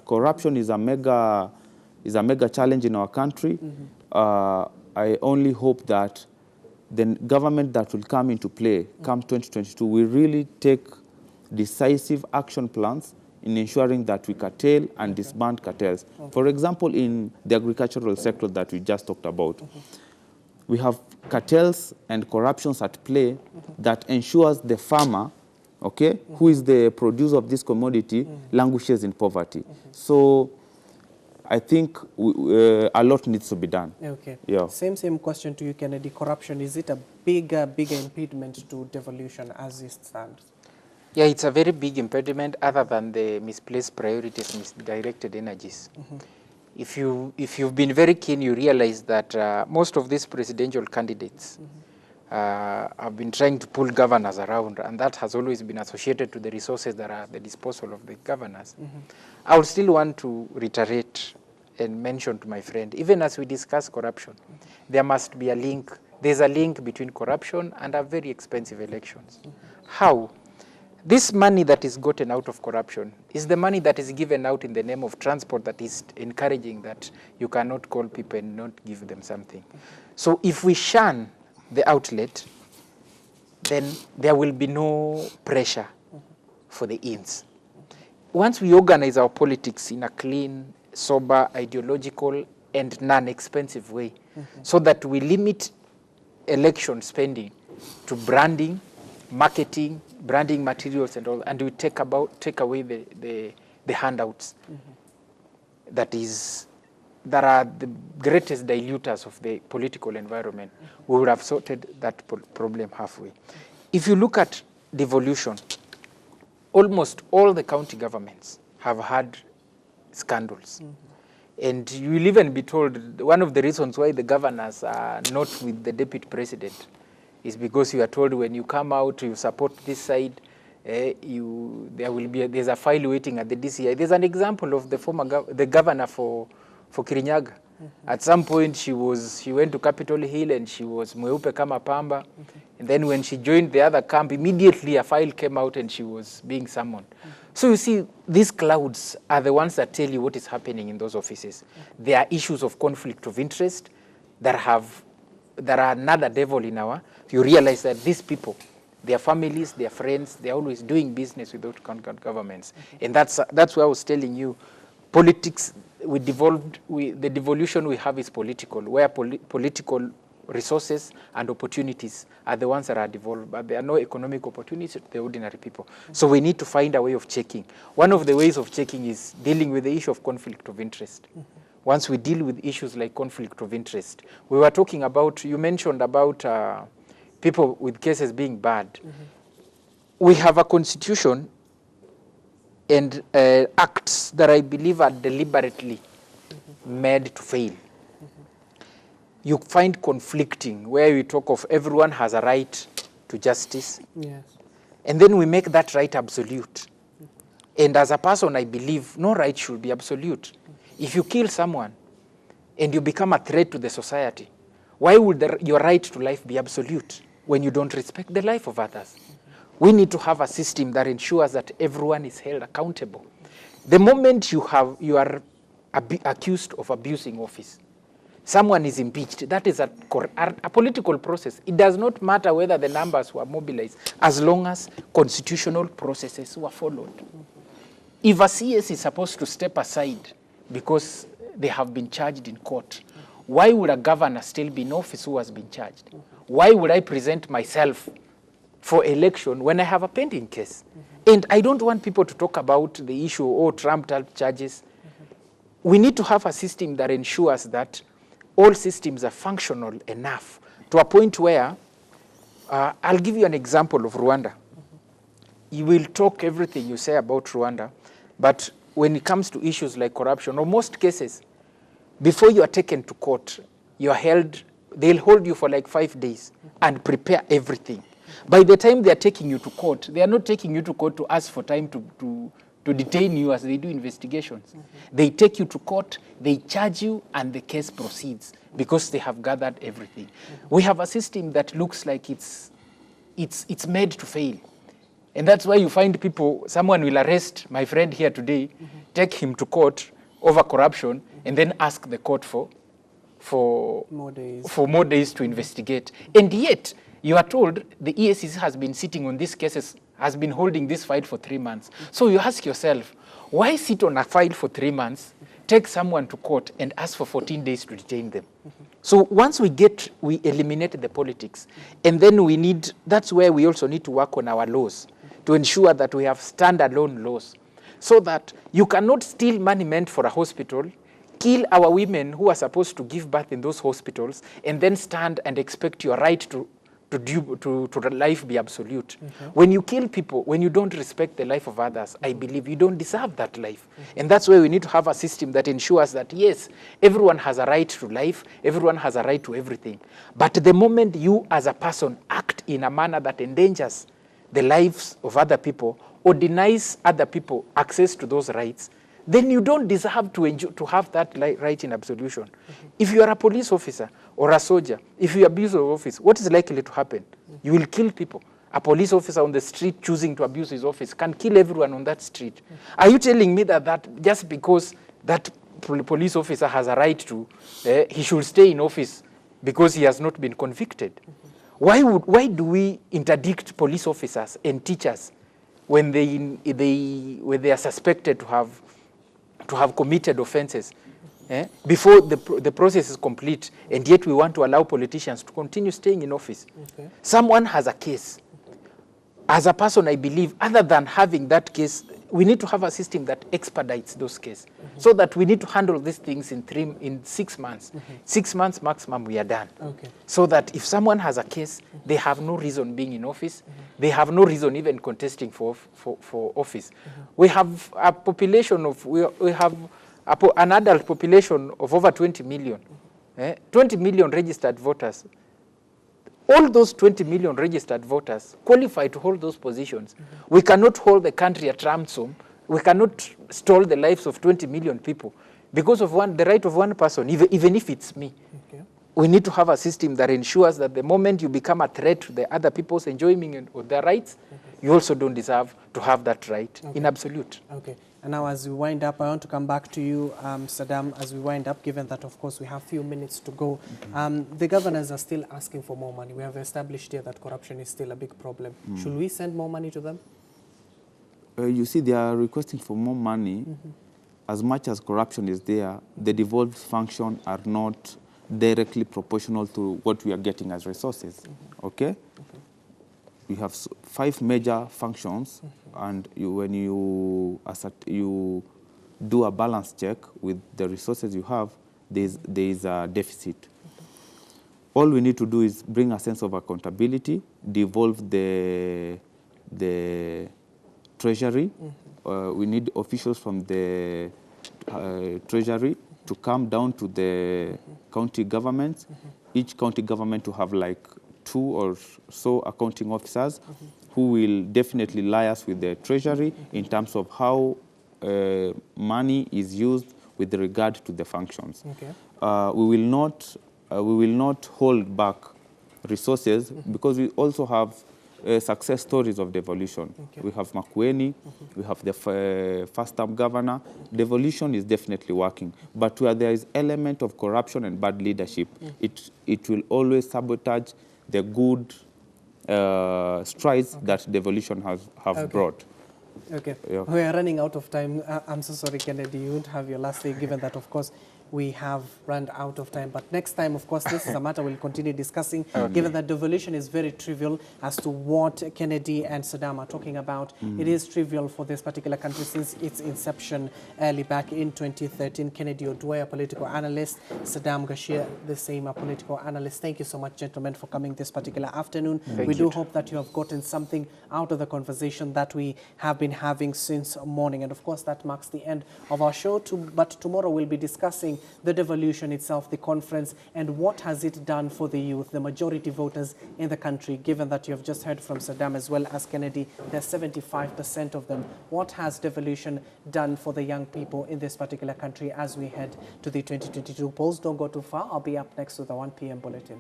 corruption is a mega challenge in our country. I only hope that the government that will come into play come 2022 will really take decisive action plans in ensuring that we curtail and disband cartels. For example, in the agricultural sector that we just talked about, we have cartels and corruptions at play that ensures the farmer, okay, who is the producer of this commodity, languishes in poverty. So I think a lot needs to be done. Okay. Yeah. Same question to you, Kennedy. Corruption, is it a bigger impediment to devolution as it stands? Yeah, it's a very big impediment other than the misplaced priorities, misdirected energies. If you've been very keen, you realize that most of these presidential candidates have been trying to pull governors around, and that has always been associated to the resources that are at the disposal of the governors. I would still want to reiterate and mention to my friend, even as we discuss corruption, there must be a link. There's a link between corruption and our very expensive elections. How? This money that is gotten out of corruption is the money that is given out in the name of transport that is encouraging that you cannot call people and not give them something. So if we shun the outlet, then there will be no pressure for the ins. Once we organize our politics in a clean, sober, ideological, and non-expensive way, so that we limit election spending to branding, marketing, branding materials and all, and we take away the handouts that are the greatest diluters of the political environment, we would have sorted that problem halfway. If you look at devolution, almost all the county governments have had scandals. And you will even be told one of the reasons why the governors are not with the deputy president is because you are told when you come out, you support this side, there's a file waiting at the DCI. There's an example of the governor for Kirinyaga. At some point, she went to Capitol Hill and she was mweupe kama pamba. And then when she joined the other camp, immediately a file came out and she was being summoned. So you see, these clouds are the ones that tell you what is happening in those offices. There are issues of conflict of interest that are another devil in our. You realize that these people, their families, their friends, they're always doing business without governments. And that's why I was telling you, politics, the devolution we have is political, where political resources and opportunities are the ones that are devolved, but there are no economic opportunities to the ordinary people. So we need to find a way of checking. One of the ways of checking is dealing with the issue of conflict of interest. Once we deal with issues like conflict of interest, we were talking about, you mentioned about people with cases being bad. We have a constitution and acts that I believe are deliberately made to fail. You find conflicting, where we talk of everyone has a right to justice. Yes. And then we make that right absolute. And as a person, I believe no right should be absolute. If you kill someone and you become a threat to the society, why would your right to life be absolute when you don't respect the life of others? We need to have a system that ensures that everyone is held accountable. The moment you are accused of abusing office, someone is impeached, that is a political process. It does not matter whether the numbers were mobilized, as long as constitutional processes were followed. If a CS is supposed to step aside because they have been charged in court, why would a governor still be in office who has been charged? Why would I present myself for election when I have a pending case? And I don't want people to talk about the issue, oh, Trump charges. We need to have a system that ensures that all systems are functional enough to a point where, I'll give you an example of Rwanda. You will talk everything you say about Rwanda, but when it comes to issues like corruption, or most cases, before you are taken to court, you are held, they'll hold you for like 5 days and prepare everything. By the time they are taking you to court, they are not taking you to court to ask for time to detain you as they do investigations. They take you to court, they charge you, and the case proceeds because they have gathered everything. We have a system that looks like it's made to fail. And that's why you find people, someone will arrest my friend here today, take him to court over corruption, and then ask the court for More days. more days to investigate. And yet, you are told the EACC has been sitting on these cases, has been holding this fight for 3 months. So you ask yourself, why sit on a file for 3 months, take someone to court, and ask for 14 days to detain them? So once we eliminate the politics, and then that's where we also need to work on our laws to ensure that we have standalone laws, so that you cannot steal money meant for a hospital, kill our women who are supposed to give birth in those hospitals, and then stand and expect your right to life be absolute. When you kill people, when you don't respect the life of others, I believe you don't deserve that life. And that's why we need to have a system that ensures that, yes, everyone has a right to life, everyone has a right to everything. But the moment you as a person act in a manner that endangers the lives of other people or denies other people access to those rights, then you don't deserve to have that right in absolution. If you are a police officer or a soldier, if you abuse your office, what is likely to happen? You will kill people. A police officer on the street choosing to abuse his office can kill everyone on that street. Are you telling me that just because that police officer has a right to, he should stay in office because he has not been convicted? Why do we interdict police officers and teachers when they are suspected to have committed offenses before the process is complete, and yet we want to allow politicians to continue staying in office? Someone has a case. As a person, I believe, other than having that case, we need to have a system that expedites those cases, so that we need to handle these things in 6 months. 6 months maximum, we are done. So that if someone has a case, they have no reason being in office. They have no reason even contesting for office. We have a population of, we have an adult population of over 20 million. 20 million registered voters. All those 20 million registered voters qualify to hold those positions. We cannot hold the country at ransom. We cannot stall the lives of 20 million people because of the right of one person, even if it's me. We need to have a system that ensures that the moment you become a threat to the other people's enjoyment of their rights, you also don't deserve to have that right in absolute. And now as we wind up, I want to come back to you, Saddam, as we wind up, given that, of course, we have a few minutes to go. The governors are still asking for more money. We have established here that corruption is still a big problem. Should we send more money to them? You see, they are requesting for more money. As much as corruption is there, the devolved functions are not directly proportional to what we are getting as resources. You have 5 major functions, and when you do a balance check with the resources you have, there is a deficit. All we need to do is bring a sense of accountability, devolve the treasury. We need officials from the treasury to come down to the county governments. Each county government to have like 2 or so accounting officers who will definitely liaise with the treasury in terms of how money is used with regard to the functions. We will not hold back resources because we also have success stories of devolution. We have Makueni, we have the first-term governor. Devolution is definitely working, but where there is element of corruption and bad leadership, it will always sabotage the good strides that devolution have brought. We are running out of time. I'm so sorry, Kennedy, you won't have your last say, given that, of course, we have run out of time. But next time, of course, this is a matter we'll continue discussing, given that devolution is very trivial as to what Kennedy and Saddam are talking about. It is trivial for this particular country since its inception early back in 2013. Kennedy Odway, a political analyst, Saddam Gashir, the same, a political analyst. Thank you so much, gentlemen, for coming this particular afternoon. We do hope that you have gotten something out of the conversation that we have been having since morning. And of course, that marks the end of our show. But tomorrow we'll be discussing the devolution itself, the conference, and what has it done for the youth, the majority voters in the country, given that you have just heard from Saddam as well as Kennedy, there's 75% of them. What has devolution done for the young people in this particular country as we head to the 2022 polls? Don't go too far. I'll be up next with the 1 p.m. bulletin.